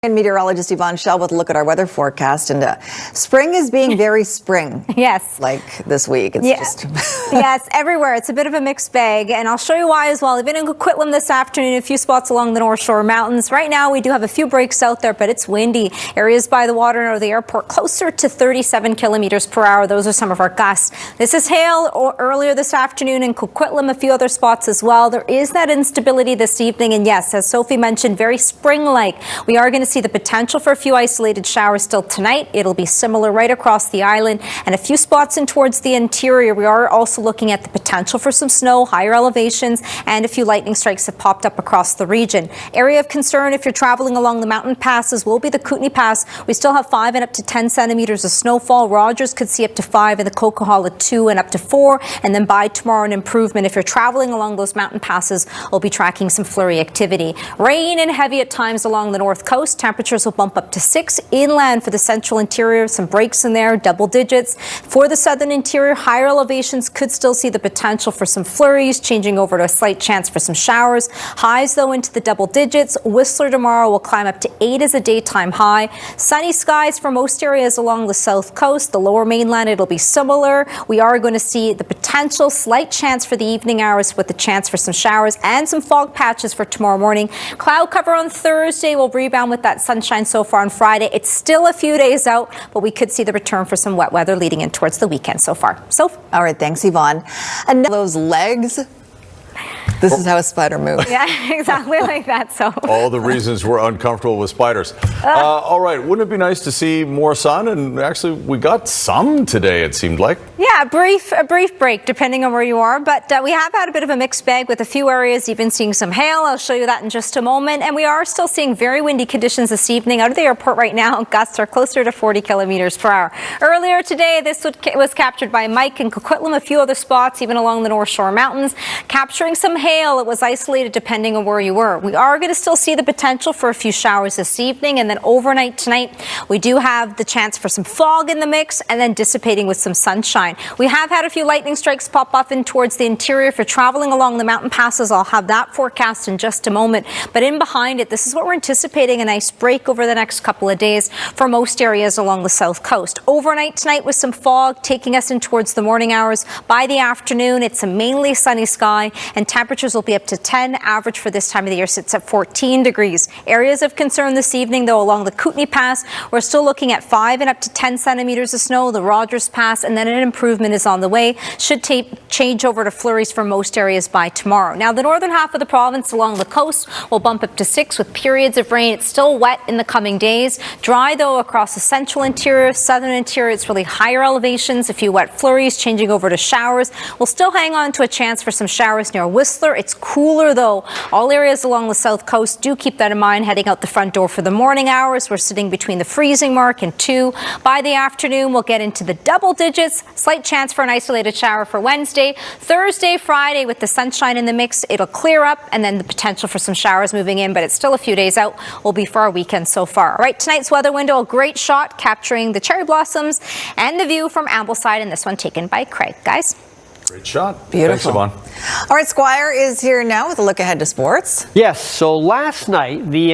And meteorologist Yvonne Schalle with a look at our weather forecast. And spring is being very spring. Yes. Like this week. It's just yes, everywhere. It's a bit of a mixed bag. And I'll show you why as well. Even in Coquitlam this afternoon, a few spots along the North Shore Mountains. Right now, we do have a few breaks out there, but it's windy. Areas by the water near the airport closer to 37 kilometers per hour. Those are some of our gusts. This is hail earlier this afternoon in Coquitlam, a few other spots as well. There is that instability this evening. And yes, as Sophie mentioned, very spring-like. We are going to see the potential for a few isolated showers still tonight. It'll be similar right across the island and a few spots in towards the interior. We are also looking at the potential for some snow, higher elevations, and a few lightning strikes have popped up across the region. Area of concern if you're traveling along the mountain passes will be the Kootenay Pass. We still have 5 and up to 10 centimeters of snowfall. Rogers could see up to 5 and the Coquihalla 2 and up to 4. And then by tomorrow, an improvement. If you're traveling along those mountain passes, we'll be tracking some flurry activity. Rain and heavy at times along the north coast. Temperatures will bump up to 6 inland for the central interior. Some breaks in there, double digits. For the southern interior, higher elevations could still see the potential for some flurries, changing over to a slight chance for some showers. Highs, though, into the double digits. Whistler tomorrow will climb up to 8 as a daytime high. Sunny skies for most areas along the south coast. The lower mainland, it'll be similar. We are going to see the potential slight chance for the evening hours with the chance for some showers and some fog patches for tomorrow morning. Cloud cover on Thursday will rebound with that sunshine so far on Friday. It's still a few days out, but we could see the return for some wet weather leading in towards the weekend so far. So, all right, thanks, Yvonne. And those legs. This is how a spider moves. Yeah, exactly like that. So all the reasons we're uncomfortable with spiders. All right, wouldn't it be nice to see more sun? And actually, we got some today, it seemed like. Yeah, a brief break, depending on where you are. But we have had a bit of a mixed bag with a few areas, even seeing some hail. I'll show you that in just a moment. And we are still seeing very windy conditions this evening. Out of the airport right now, gusts are closer to 40 kilometers per hour. Earlier today, this was captured by Mike in Coquitlam, a few other spots, even along the North Shore Mountains, capturing some hail. It was isolated depending on where you were. We are going to still see the potential for a few showers this evening, and then overnight tonight, we do have the chance for some fog in the mix and then dissipating with some sunshine. We have had a few lightning strikes pop up in towards the interior. If you're traveling along the mountain passes, I'll have that forecast in just a moment. But in behind it, this is what we're anticipating, a nice break over the next couple of days for most areas along the south coast. Overnight tonight with some fog taking us in towards the morning hours. By the afternoon, it's a mainly sunny sky and temperatures will be up to 10. Average for this time of the year sits at 14 degrees. Areas of concern this evening, though, along the Kootenay Pass, we're still looking at 5 and up to 10 centimeters of snow. The Rogers Pass, and then an improvement is on the way. Should change over to flurries for most areas by tomorrow. Now, the northern half of the province along the coast will bump up to 6 with periods of rain. It's still wet in the coming days. Dry, though, across the central interior, southern interior. It's really higher elevations. A few wet flurries changing over to showers. We'll still hang on to a chance for some showers near Whistler. It's cooler, though. All areas along the south coast, do keep that in mind heading out the front door for the morning hours. We're sitting between the freezing mark and 2. By the afternoon, we'll get into the double digits. Slight chance for an isolated shower for Wednesday. Thursday, Friday, with the sunshine in the mix, it'll clear up, and then the potential for some showers moving in, but it's still a few days out. Will be for our weekend so far. All right, tonight's weather window, a great shot capturing the cherry blossoms and the view from Ambleside, and this one taken by Craig. Guys. Great shot. Beautiful. Thanks, Yvonne. All right, Squire is here now with a look ahead to sports. Yes, so last night, the